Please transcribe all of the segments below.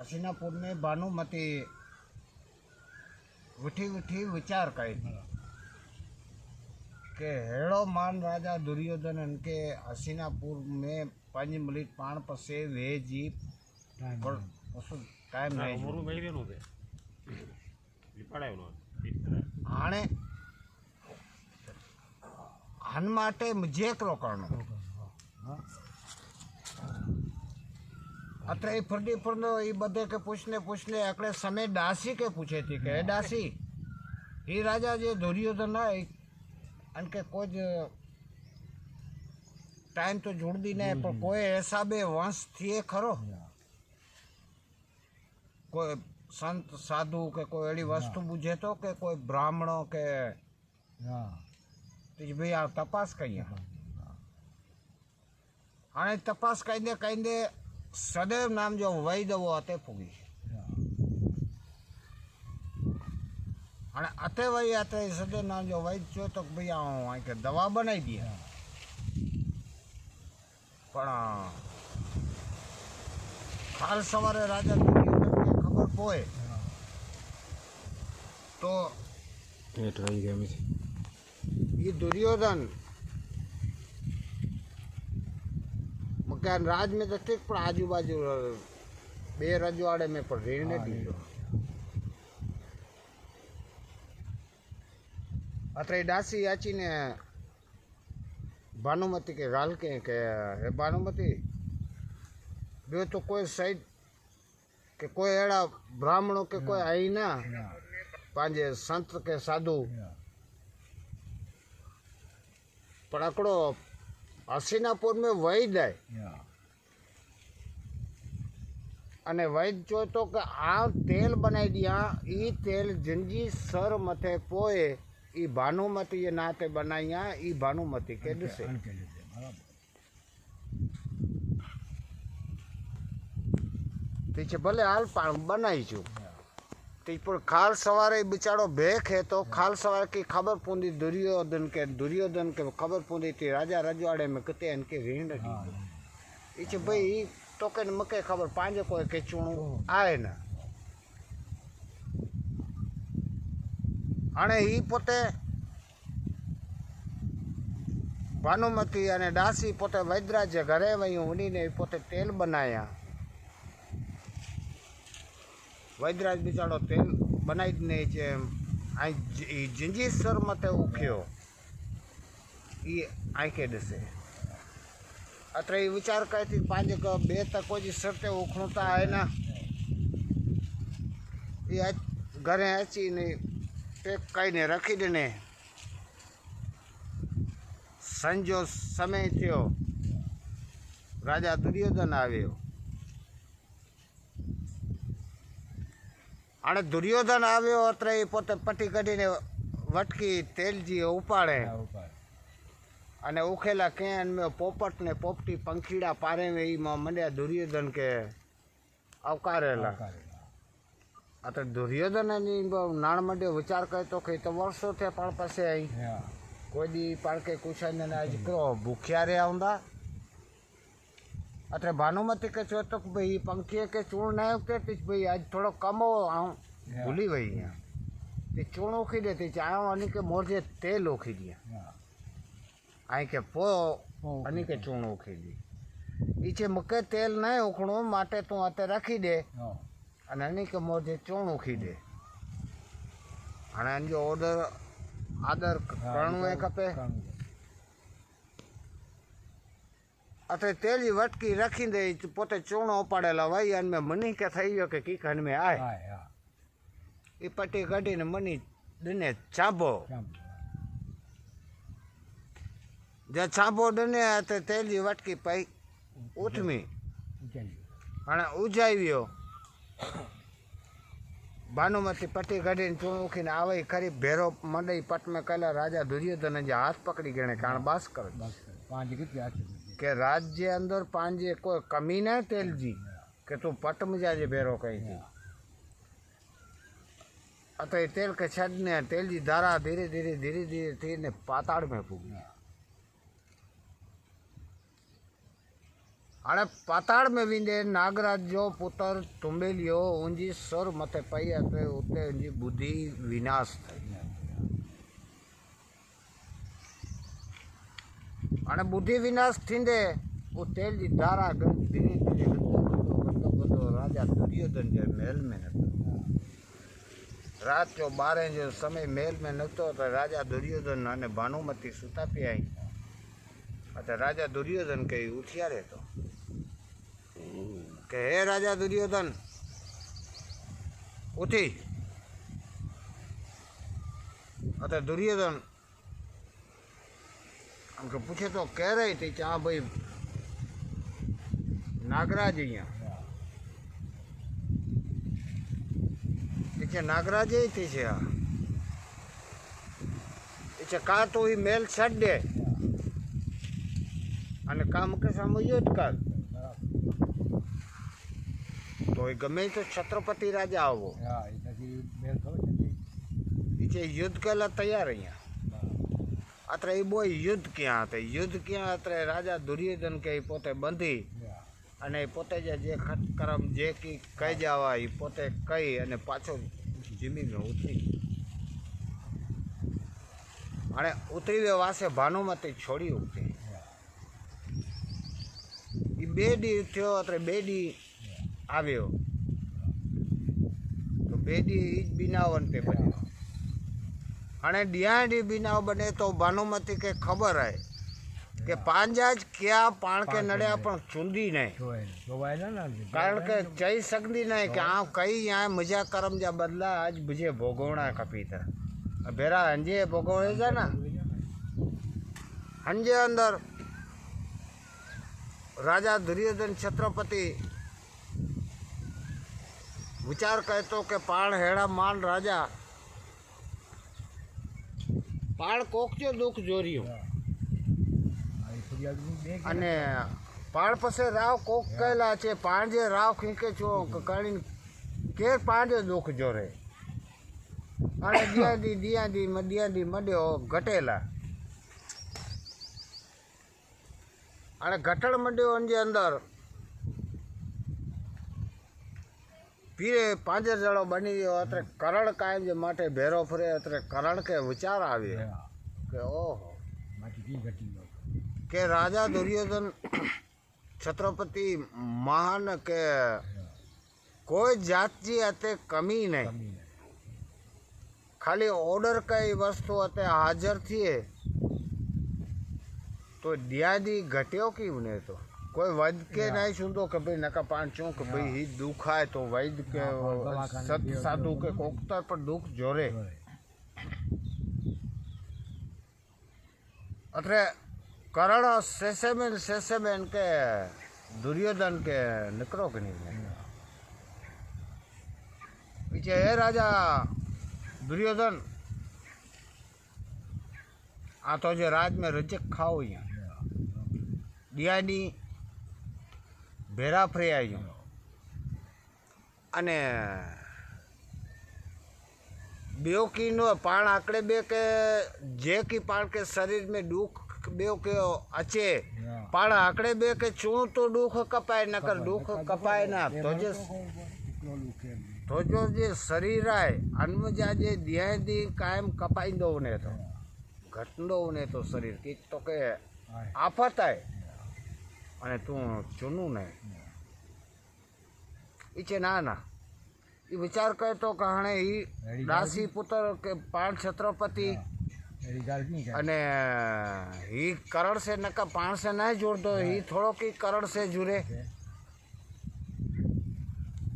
हसीनापुर में भानुमती विठी विठी विचार कई थी के हेड़ो मान राजा दुर्योधन इनके हसीनापुर में 5 मिनट पाण पसे वे जी टाइम नहीं हाणे हन माटे मुझे करो करनो अत्र फरदी फरदो ये बदे के पूछने अकड़े समय दासी के पूछे थी के दासी ये राजा जे दुर्योधन है अनके कोई टाइम तो जुड़दी नहीं पर कोई ऐसा बे वंश थिए खरो कोई संत साधु के कोई एड़ी वस्तु बुझे तो के कोई ब्राह्मणों के भाई आ तपास कई हाँ तपास कईंदे सदैव नाम जो वैद वो अते पुगी हाँ अते वही आते सदैव नाम जो वैद चो तो भाई आ के दवा बनाई दी पण काल सवारे राजा खबर पोए तो ये दुर्योधन मकान राज में तो ठीक पर आजू बाजू बे रजवाड़े में पर रहने दीजो अत्र दासी आची ने भानुमती के गाल के हे भानुमती बे तो कोई सही के कोई एड़ा ब्राह्मणों के कोई आई ना पांजे संत के साधु पर अकड़ो हसीनापुर में वैद है अने वैद चो तो के आ तेल बनाई दिया ई तेल जिंजी सर मथे पोए ई भानुमती ये नाते बनाइया ई भानुमती के दिसे तीचे भले हाल बनाई छू ती पर खाल सवारे बेचारो भेख है तो खाल सवारे की खबर पूंदी दुर्योधन के खबर पूंदी थी राजा रजवाड़े में किते इनके रीण दी इचे भाई तो के मके खबर पांजे कोई के चूणू आए ना अने ही पोते भानुमती अने दासी पोते वैद्यराज घरे वही उनी ने पोते तेल बनाया वैद्यराज बेचारो तेल बनाई ने जिंजी सर मते उखियो ये आंखे दसे अत्र ये विचार करती पांच को बे तक कोई सरते उखणता है ना ये घरे अची ने पेक कई ने रखी देने संजो समय थियो राजा दुर्योधन आव्यो अने दुर्योधन आव्यो अत्र पोते पट्टी कढीने वटकी तेलजी उपाड़े अने उखेला केन में पोपट ने पोपटी पंखीड़ा पारे में ई मंड्या दुर्योधन के अवकारेला अत्र दुर्योधन नी नाण मंड्यो विचार करे तो के तो वर्षो थे पण पछे आई कोई दी पाण के कुछन ने आज करो भूख्या रे आंदा अत्र भानुमती के छो तो भाई पंखी के चूर्ण नहीं उगते ती भाई आज थोड़ो कम हो आऊं भूली वही ती चूर्ण उखी देती चाहो अनी के मोरजे तेल उखी दिया आई के पो अनी के चूर्ण उखी दी इचे मके तेल नहीं उखणो माटे तू अते रखी दे अने अनी के मोरजे चूर्ण उखी दे अने जो ऑर्डर आदर करणो है खपे अते तेल जी वटकी रखी दे पोते चूणो उपाड़ेला वही अन में मनी के थई गयो के की खन में आए ई पट्टी कढी ने मनी दिने चाबो जे चाबो दिने ते तेल जी वटकी पई उठमी हाणे उजाव्यो भानुमती पट्टी कढी ने चूणो उखीने आवे खरी भेरो मंडई पट में कला राजा दुर्योधन जे हाथ पकड़ी गणे कारण बास कर पांच कितने के राज्य अंदर पांजे कोई कमी न तेल जी के तू पट मुझे भेरो कहीं थी अतः तेल के छड़ने तेल जी धारा धीरे धीरे धीरे धीरे थी ने पाताड़ में पुगी हाणे पाताड़ में विंदे नागराज जो पुत्र तुम्बेलियो उनजी सुर मथे पई अते उते उनजी बुद्धि विनाश थई। हाणे बुद्धि विनाश थींदे वो तेल जी धारा धीरे धीरे गंदो राजा दुर्योधन जे महल में नतो। रात जो 12 जो समय महल में नतो तो राजा दुर्योधन अने भानुमती सुता पिया अते राजा दुर्योधन के उठियारे तो के हे राजा दुर्योधन उठी। अते दुर्योधन हमको पूछे तो कह रही थी हाँ भाई नागराज अँ नागराज ही थी का तो ही मेल छड़ दे अने काम के सामने युद्ध कर तो गमे तो छत्रपति राजा आवो युद्ध के लिए तैयार है। अत्र बो युद्ध क्या युद्ध क्या अत्र राजा दुर्योधन के पोते बंधी अने पोते जे कर्म जे की कही जावा पोते कही अने पाछो जमीन में उतरी अने उतरी वे वासे भानुमती छोड़ी उठती बेडी थयो अत्र बेडी आव्यो तो बेडी बिनावन पे बन्यो। अने डियाडी बिनाव बने तो भानुमती के खबर है कि पांजाज क्या पाण के नड़िया पण चुंदी नहीं कारण के चई सकती नहीं कि आ कई यहाँ मुझा कर्म जा बदला आज मुझे भोगवना खपी था भेरा हंजे भोगवे जा ना हंजे अंदर राजा दुर्योधन छत्रपति विचार कहतो के पाण हेड़ा मान राजा पाण कोकचो दुख जोरियो अने पाण पसे राव कोक कहला छे पाण जे राव खींके छो कणी के पाण जो दुख जोरे अने दिया दी मड्यो घटेला अने घटण मड्यो उनजे अंदर पीरे पांजर जड़ो बनी गयो अत्र करण कायम जे माटे भेरो फरे अत्र करण के विचार आवे के ओहो के राजा दुर्योधन छत्रपति महान के कोई जात जी अते कमी नहीं खाली ऑर्डर कई वस्तु अते हाजिर थिए तो दियादी घटियो की उन्हें तो कोई वैद्य के नहीं सुनतो कि भाई नका पांचों कि भाई ही दुख आए तो वैद्य के सत साधु के कोकतर पर दुख जोरे अरे करण सेसेमेन के दुर्योधन के निकरो कि नहीं पीछे है राजा दुर्योधन आ तो जो राज में रजक खाओ यहाँ दियानी भेरा फरी आई अने बेओ की नो पाण आकड़े बे के जे की पाण के शरीर में दुख बेओ के अचे पाण आकड़े बे के चूं तो दुख कपाए न कर दुख कपाए ना तो जो जे शरीर है अनमजा जे दिया दी कायम कपाईंदो ने तो घटंदो ने तो शरीर की तो के आफत है अने तू चुनू ने इचे ना ये विचार करे तो कहाने ही दासी पुत्र के पाण छत्रपति अने ही करण से नका पाण से नहीं जोड़ दो ही थोड़ो की करण से जुड़े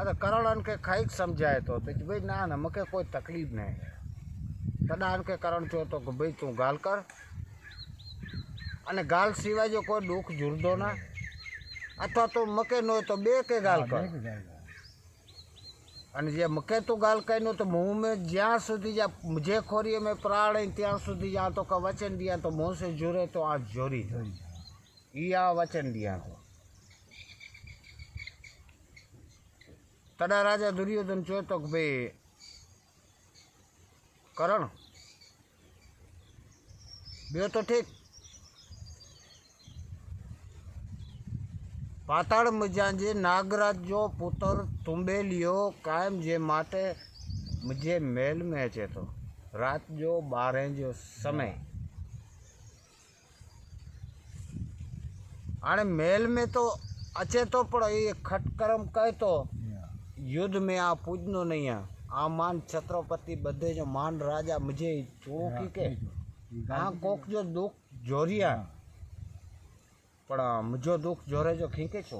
अरे करण अनके खाई समझाए तो भाई ना मके कोई तकलीफ नहीं तदा अनके करण चो तो भाई तू गाल कर अने गाल सिवाय जो कोई दुख जुड़दो ना अथवा तो मके नो तो बे के गाल कर अने जे मके तू गाल कहीं तो मुँह में ज्यां सुधी जा मुझे खोरी में प्राण है त्या सुधी जा तो का वचन दिया तो मुँह से जुड़े तो आ जोरी या वचन दिया तो तदा राजा दुर्योधन चो तो भाई करण बे तो ठीक पाताड़ मुझे नागराज जो पुत्र तुम्बे लियो कायम जे माटे मुझे मेल में अचे तो रात जो 12 जो समय आने मेल में तो अचे तो पण ये खटकरम कहे तो युद्ध में आ पूजनो नहीं आ मान छत्रपति बधे जो मान राजा मुझे चूड़ो की के कोक जो दुख जोरिया पण मुझो दुख जोरे जो खींके छो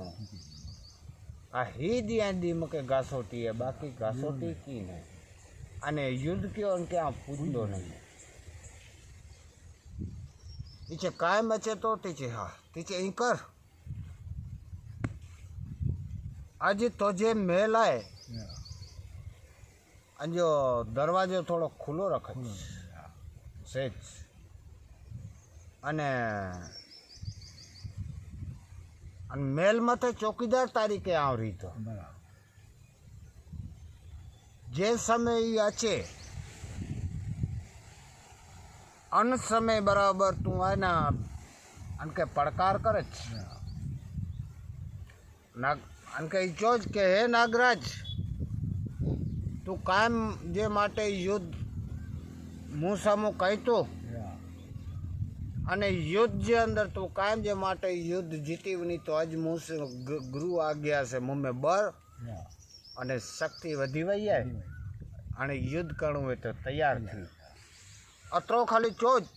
आ ही दिया दी मके घासोटी है बाकी घासोटी की नहीं अने युद्ध क्यों उनके आ पूजनो नहीं टीचे कायम अचे तो टीचे हाँ टीचे ई कर आज तुझे मेल आए जो दरवाजो थोड़ो खुलो रखे सेज अने मेल मथे चौकीदार तारीखे आवरी तो जे समय ई अचे अन समय बराबर तू है ना अनके पड़कार करे अनके चोज के हे नागराज तू कायम जे माटे युद्ध मुँह सामू कही तो अने युद्ध जे अंदर तू कायम जे माटे युद्ध जीती वनी तो अज मुँह से गुरु आ गया से मुँह में बर अने शक्ति वधी वही है अने युद्ध करणु है तो तैयार थी अतरो खाली चोज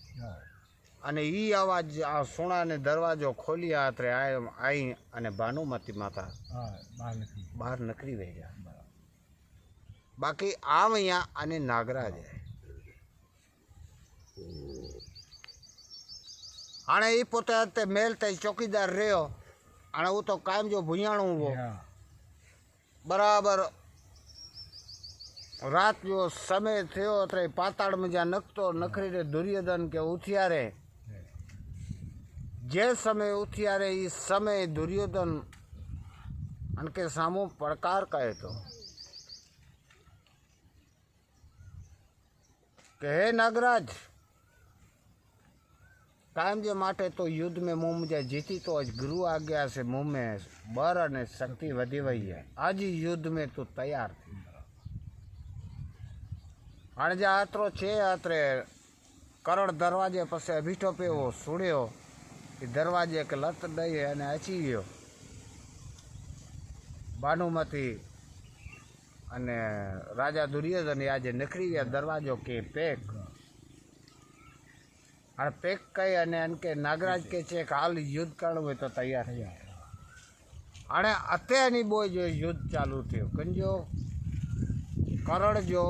अने ई आवाज आ सोना ने दरवाजो खोली आतरे आई अने भानुमती माता बहार निकली वे गया बाकी आम अहियां अने नागराज है हाणे ई पोते अते मेल ते चौकीदार रह्यो हाणे वो तो कायम जो भुयाणो हो बराबर रात जो समय थयो अतरे पाताड़ में जा नकतो नखरी रे दुर्योधन के उथियारे जे समय उथियारे ई समय दुर्योधन अनके सामू पड़कार कहे तो के हे नागराज कायम जे माटे तो युद्ध में मुँह मुझे जीती तो आज गुरु आ गया से मुँह में बर अने शक्ति वधी वही है आज युद्ध में तू तैयार थी हाँ जा आतरो छे आतरे करण दरवाजे पास बीठो पे वो सुड़्यो दरवाजे के लत दई अने अची गयो भानुमती अने राजा दुर्योधन आज निकली गया दरवाजो के पेक हाँ पेक कही अने अनके नागराज के चेक हाल युद्ध करणु हो तो तैयार हाँ अत्यानी बोय जो युद्ध चालू थयो कंजो करण जो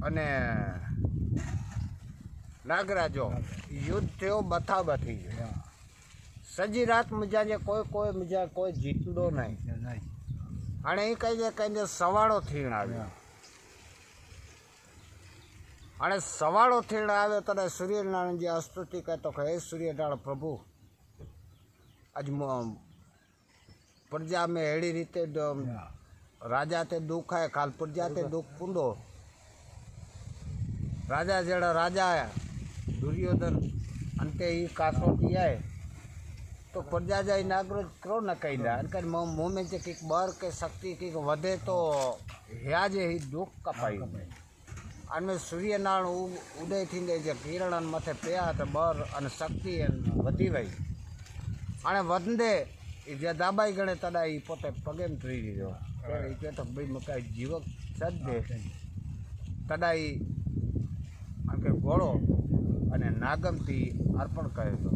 अने नागराजो युद्ध थयो बथाबथी सजी रात मुझा जे कोई मुझा कोई जीतदो नहीं हाँ ये कहीं सवाड़ो थीण आव्यो हाँ सवाड़ो थीण आव्यो तने सूर्यनारायण जी स्तुति कहतो कि हे सूर्यनारायण प्रभु आज प्रजा में एड़ी रीते राजा ते दुख है काल प्रजा ते दुख पुंडो राजा जड़ा राजा है दुर्योधन अंते ही कासोटी है तो प्रजा जाई नागराज करो न कही अनकर मुँह में जे कि बर के शक्ति की वधे तो ह्याजे ही दुख कपाई अने सूर्यनारायण उदय थी जे किरण मथे पिया तो बर अने शक्ति वधी वही हाँ वंदे जे दाबाई गणे तदा ई पोते पगे में थी गयो कहतो भाई मका जीवक सद दे तदा ई अनके घोड़ो अने नागम थी अर्पण करे तो